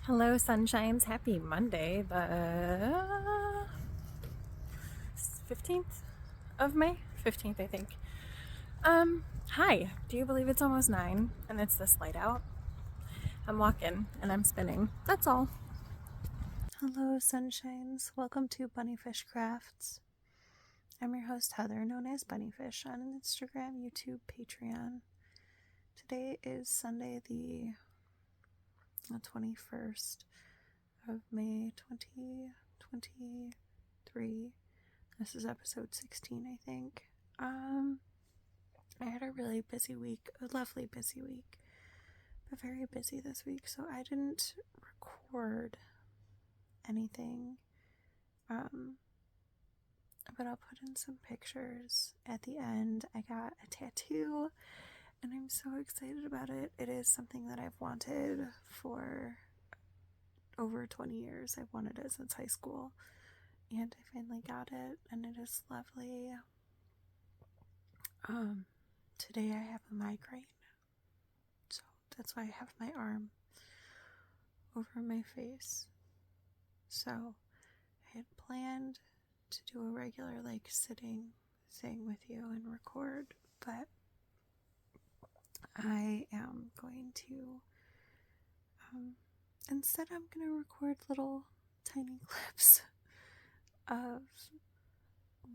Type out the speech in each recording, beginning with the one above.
Hello, sunshines. Happy Monday, the 15th of May? 15th, I think. Hi. Do you believe it's almost 9 and it's this light out? I'm walking and I'm spinning. That's all. Hello, sunshines. Welcome to BunniPhish Crafts. I'm your host, Heather, known as BunniPhish on Instagram, YouTube, Patreon. Today is Sunday, the 21st of May 2023. This is episode 16, I think. I had a really busy week, a lovely busy week, but very busy this week, so I didn't record anything. But I'll put in some pictures at the end. I got a tattoo and I'm so excited about it. It is something that I've wanted for over 20 years. I've wanted it since high school, and I finally got it, and it is lovely. Today I have a migraine, so that's why I have my arm over my face. So I had planned to do a regular sitting thing with you and record, but I am going to instead I'm going to record little tiny clips of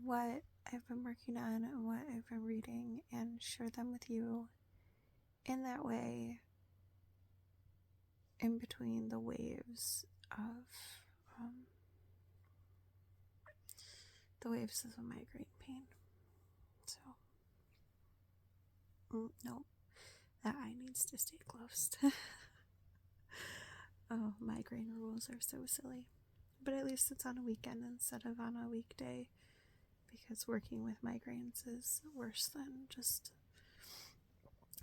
what I've been working on and what I've been reading and share them with you in that way, in between the waves of migraine pain. So nope, that eye needs to stay closed. Oh, migraine rules are so silly. But at least it's on a weekend instead of on a weekday, because working with migraines is worse than just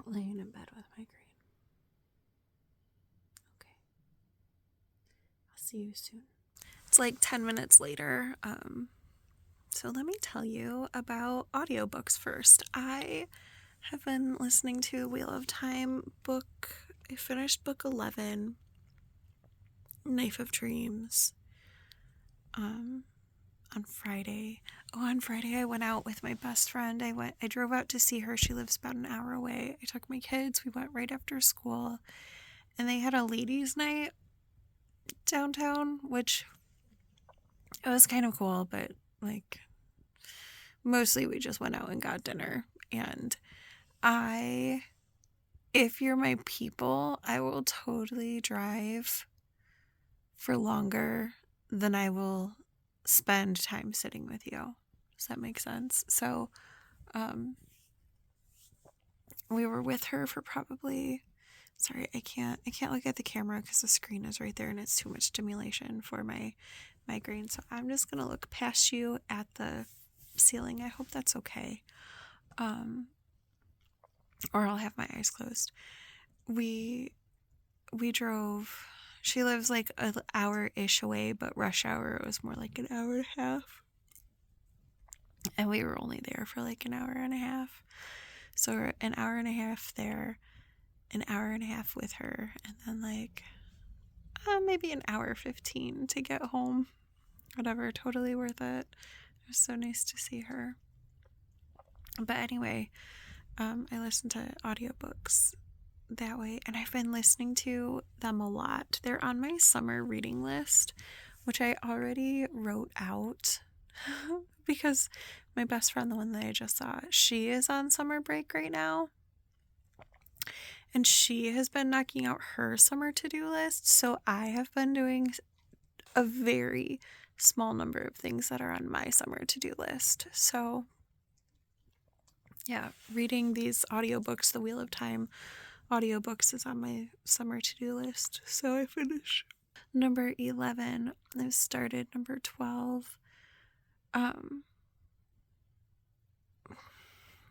laying in bed with migraine. Okay. I'll see you soon. It's like 10 minutes later. So let me tell you about audiobooks first. I have been listening to Wheel of Time book. I finished book 11, Knife of Dreams, on Friday. On Friday I went out with my best friend. I drove out to see her. She lives about an hour away. I took my kids. We went right after school, and they had a ladies' night downtown, which it was kind of cool, but mostly we just went out and got dinner. And if you're my people, I will totally drive for longer than I will spend time sitting with you. Does that make sense? So, we were with her for probably, sorry, I can't look at the camera because the screen is right there and it's too much stimulation for my migraine. So I'm just going to look past you at the ceiling. I hope that's okay. Or I'll have my eyes closed. We drove. She lives like an hour-ish away, but rush hour it was more like an hour and a half. And we were only there for like an hour and a half. So an hour and a half there, an hour and a half with her, and then maybe an hour 15 to get home. Whatever, totally worth it. It was so nice to see her. But anyway, I listen to audiobooks that way, and I've been listening to them a lot. They're on my summer reading list, which I already wrote out because my best friend, the one that I just saw, she is on summer break right now, and she has been knocking out her summer to-do list. So I have been doing a very small number of things that are on my summer to-do list. So yeah, reading these audiobooks, the Wheel of Time audiobooks, is on my summer to-do list. So I finished number 11. I've started number 12,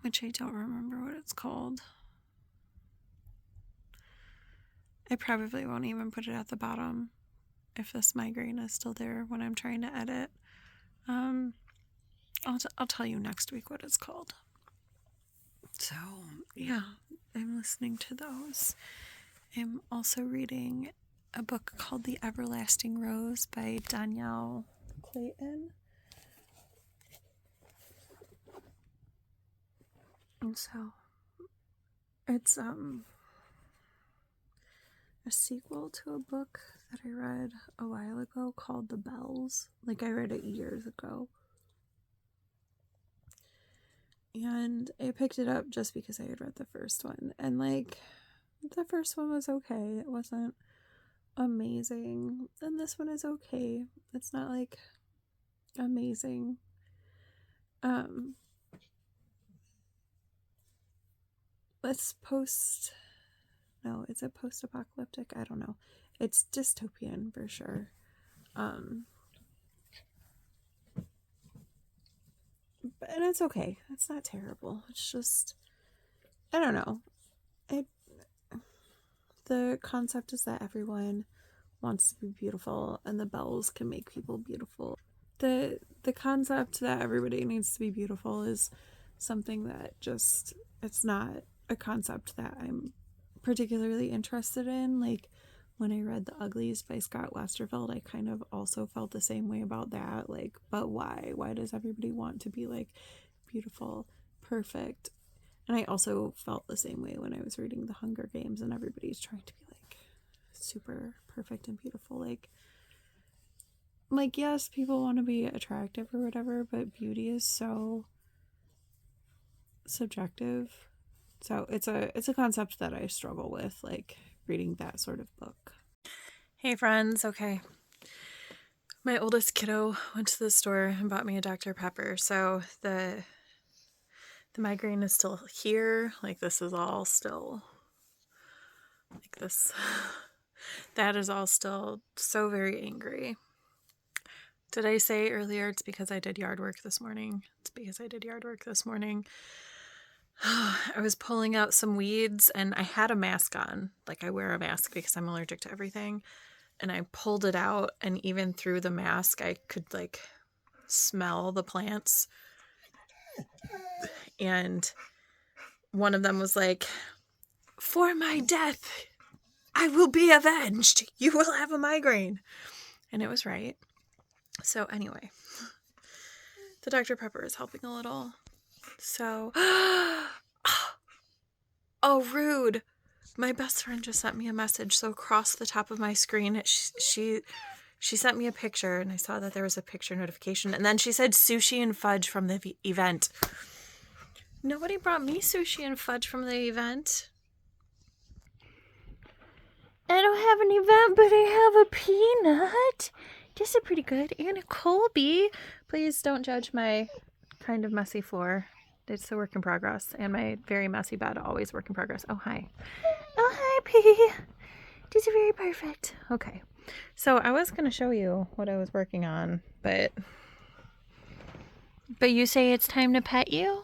which I don't remember what it's called. I probably won't even put it at the bottom if this migraine is still there when I'm trying to edit. I'll tell you next week what it's called. So yeah, I'm listening to those. I'm also reading a book called The Everlasting Rose by Dhonielle Clayton. And so it's a sequel to a book that I read a while ago called The Bells. Like, I read it years ago. And I picked it up just because I had read the first one. And, like, the first one was okay. It wasn't amazing. And this one is okay. It's not, like, amazing. It's is it post-apocalyptic? I don't know. It's dystopian for sure. And it's okay. It's not terrible. It's just, I don't know. The concept is that everyone wants to be beautiful, and the bells can make people beautiful. The concept that everybody needs to be beautiful is something that just, it's not a concept that I'm particularly interested in. Like, when I read The Uglies by Scott Westerfeld, I kind of also felt the same way about that. Like, but why? Why does everybody want to be, like, beautiful, perfect? And I also felt the same way when I was reading The Hunger Games, and everybody's trying to be, like, super perfect and beautiful. Like, yes, people want to be attractive or whatever, but beauty is so subjective. So it's a concept that I struggle with, like, reading that sort of book. Hey friends, okay. My oldest kiddo went to the store and bought me a Dr. Pepper. So the migraine is still here. Like, this is all still like this. That is all still so very angry. Did I say earlier it's because I did yard work this morning? It's because I did yard work this morning. I was pulling out some weeds, and I had a mask on. Like, I wear a mask because I'm allergic to everything. And I pulled it out, and even through the mask, I could, like, smell the plants. And one of them was like, "For my death, I will be avenged. You will have a migraine." And it was right. So anyway, the Dr. Pepper is helping a little. So, oh, rude. My best friend just sent me a message. So across the top of my screen, she sent me a picture, and I saw that there was a picture notification. And then she said sushi and fudge from the event. Nobody brought me sushi and fudge from the event. I don't have an event, but I have a peanut. This is pretty good. And a Colby. Please don't judge my kind of messy floor. It's a work in progress. And my very messy bed, always work in progress. Oh, hi. Oh, hi, P. This is very perfect. Okay. So I was going to show you what I was working on, but you say it's time to pet you?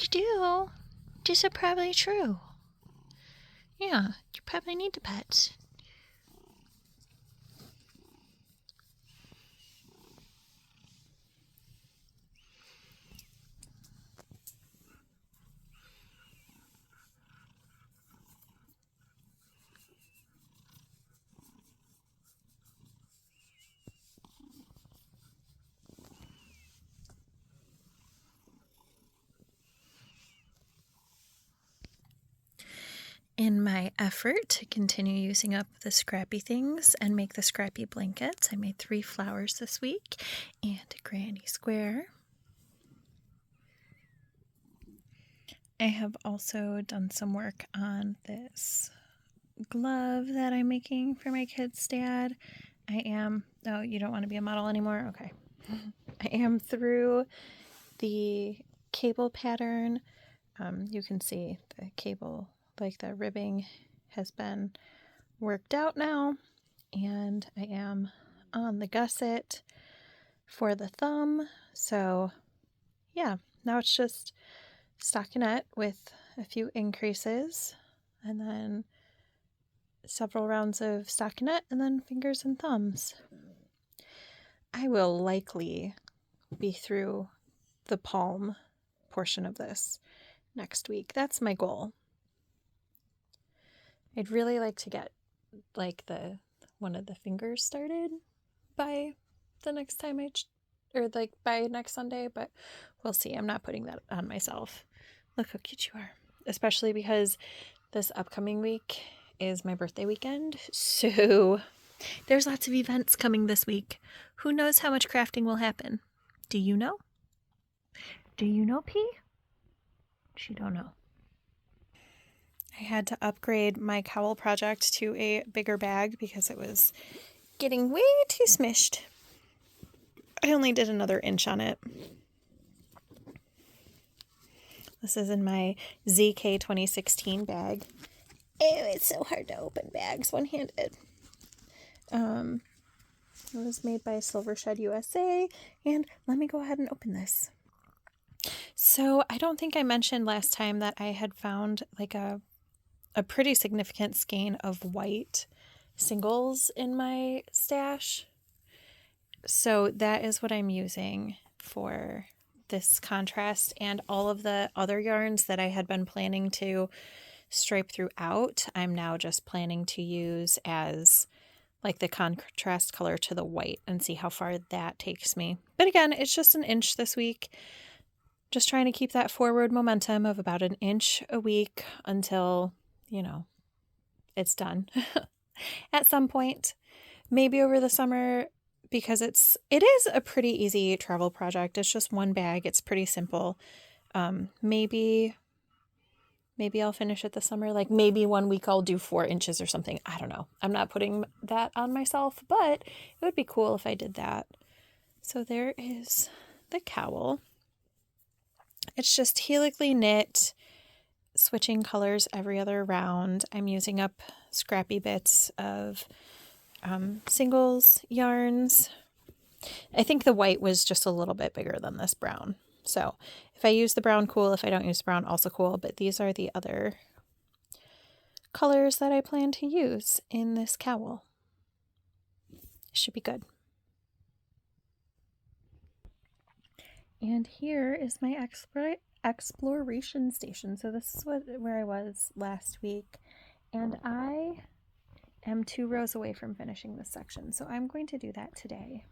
You do. This is probably true. Yeah, you probably need to pet. In my effort to continue using up the scrappy things and make the scrappy blankets, I made 3 flowers this week and a granny square. I have also done some work on this glove that I'm making for my kid's dad. Oh, you don't want to be a model anymore? Okay. I am through the cable pattern. You can see the cable, like the ribbing has been worked out now, and I am on the gusset for the thumb. So yeah, now it's just stockinette with a few increases, and then several rounds of stockinette, and then fingers and thumbs. I will likely be through the palm portion of this next week. That's my goal. I'd really like to get like one of the fingers started by the next time or like by next Sunday, but we'll see. I'm not putting that on myself. Look how cute you are. Especially because this upcoming week is my birthday weekend. So there's lots of events coming this week. Who knows how much crafting will happen? Do you know? Do you know, P? She don't know. I had to upgrade my cowl project to a bigger bag because it was getting way too smished. I only did another inch on it. This is in my ZK 2016 bag. Ew, it's so hard to open bags one-handed. It was made by Silvershed USA, and let me go ahead and open this. So I don't think I mentioned last time that I had found like a pretty significant skein of white singles in my stash. So that is what I'm using for this contrast, and all of the other yarns that I had been planning to stripe throughout, I'm now just planning to use as like the contrast color to the white and see how far that takes me. But again, it's just an inch this week. Just trying to keep that forward momentum of about an inch a week until, it's done at some point. Maybe over the summer, because it is a pretty easy travel project. It's just one bag. It's pretty simple. Maybe I'll finish it this summer. Like maybe 1 week I'll do 4 inches or something. I don't know. I'm not putting that on myself, but it would be cool if I did that. So there is the cowl. It's just helically knit, switching colors every other round. I'm using up scrappy bits of singles yarns. I think the white was just a little bit bigger than this brown. So if I use the brown, cool. If I don't use the brown, also cool. But these are the other colors that I plan to use in this cowl. Should be good. And here is my exploration station. So this is where I was last week. And I am 2 rows away from finishing this section. So I'm going to do that today.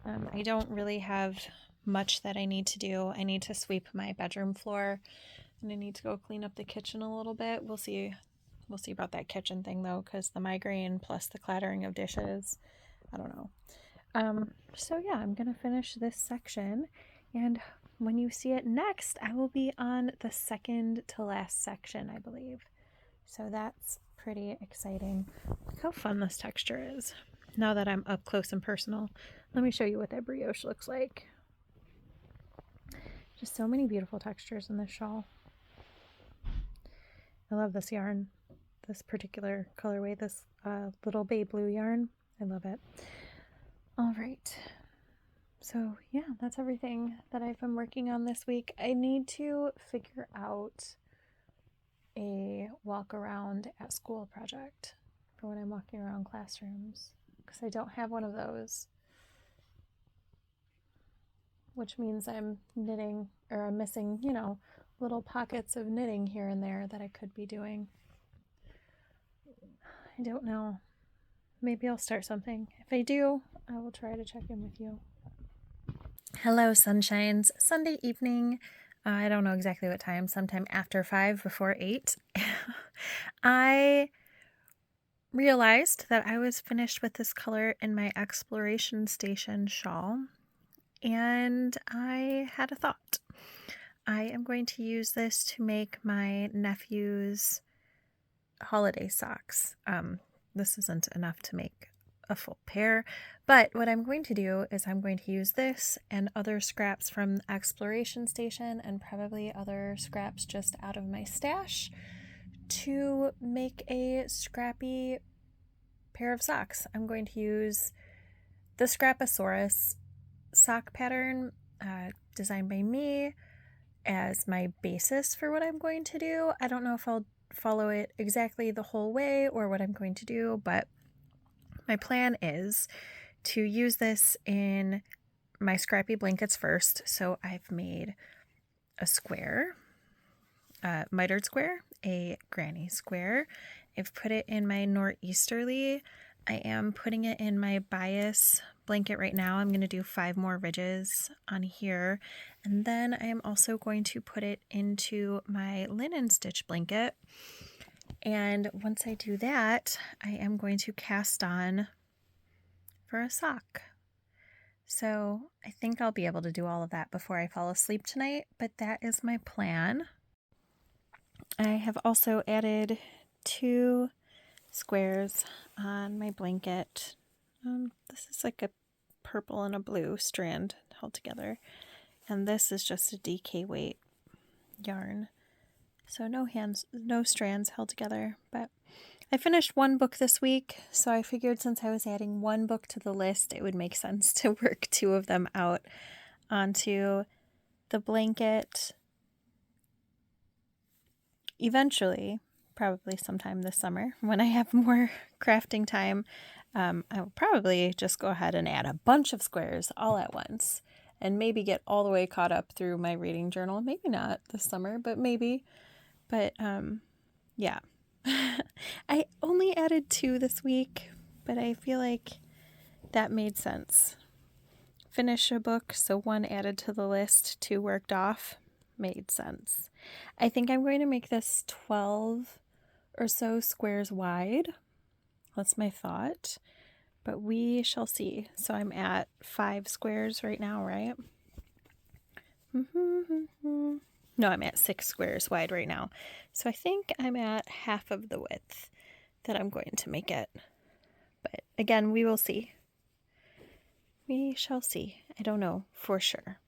I don't really have much that I need to do. I need to sweep my bedroom floor, and I need to go clean up the kitchen a little bit. We'll see about that kitchen thing though, because the migraine plus the clattering of dishes, I don't know. So yeah, I'm gonna finish this section, and when you see it next, I will be on the second to last section, I believe. So that's pretty exciting. Look how fun this texture is. Now that I'm up close and personal, let me show you what that brioche looks like. Just so many beautiful textures in this shawl. I love this yarn, this particular colorway, this little bay blue yarn. I love it. All right. So yeah, that's everything that I've been working on this week. I need to figure out a walk around at school project for when I'm walking around classrooms, because I don't have one of those, which means I'm knitting, or I'm missing, little pockets of knitting here and there that I could be doing. I don't know. Maybe I'll start something. If I do, I will try to check in with you. Hello, sunshines. Sunday evening. I don't know exactly what time, sometime after 5, before 8. I realized that I was finished with this color in my exploration station shawl, and I had a thought. I am going to use this to make my nephew's holiday socks. This isn't enough to make a full pair, but what I'm going to do is I'm going to use this and other scraps from the exploration station, and probably other scraps just out of my stash, to make a scrappy pair of socks. I'm going to use the Scraposaurus sock pattern designed by me as my basis for what I'm going to do. I don't know if I'll follow it exactly the whole way or what I'm going to do, but my plan is to use this in my scrappy blankets first. So I've made a square, a mitered square, a granny square, I've put it in my northeasterly. I am putting it in my bias blanket right now. I'm going to do 5 more ridges on here. And then I am also going to put it into my linen stitch blanket. And once I do that, I am going to cast on for a sock. So I think I'll be able to do all of that before I fall asleep tonight, but that is my plan. I have also added 2 squares on my blanket. This is like a purple and a blue strand held together, and this is just a DK weight yarn. So no strands held together, but I finished 1 book this week, so I figured since I was adding 1 book to the list, it would make sense to work 2 of them out onto the blanket. Eventually, probably sometime this summer, when I have more crafting time, I'll probably just go ahead and add a bunch of squares all at once and maybe get all the way caught up through my reading journal. Maybe not this summer, but maybe. But yeah. I only added 2 this week, but I feel like that made sense. Finish a book, so 1 added to the list, 2 worked off, made sense. I think I'm going to make this 12 or so squares wide. That's my thought, but we shall see. So I'm at 5 squares right now, right? No, I'm at 6 squares wide right now. So I think I'm at half of the width that I'm going to make it. But again, we will see. We shall see. I don't know for sure.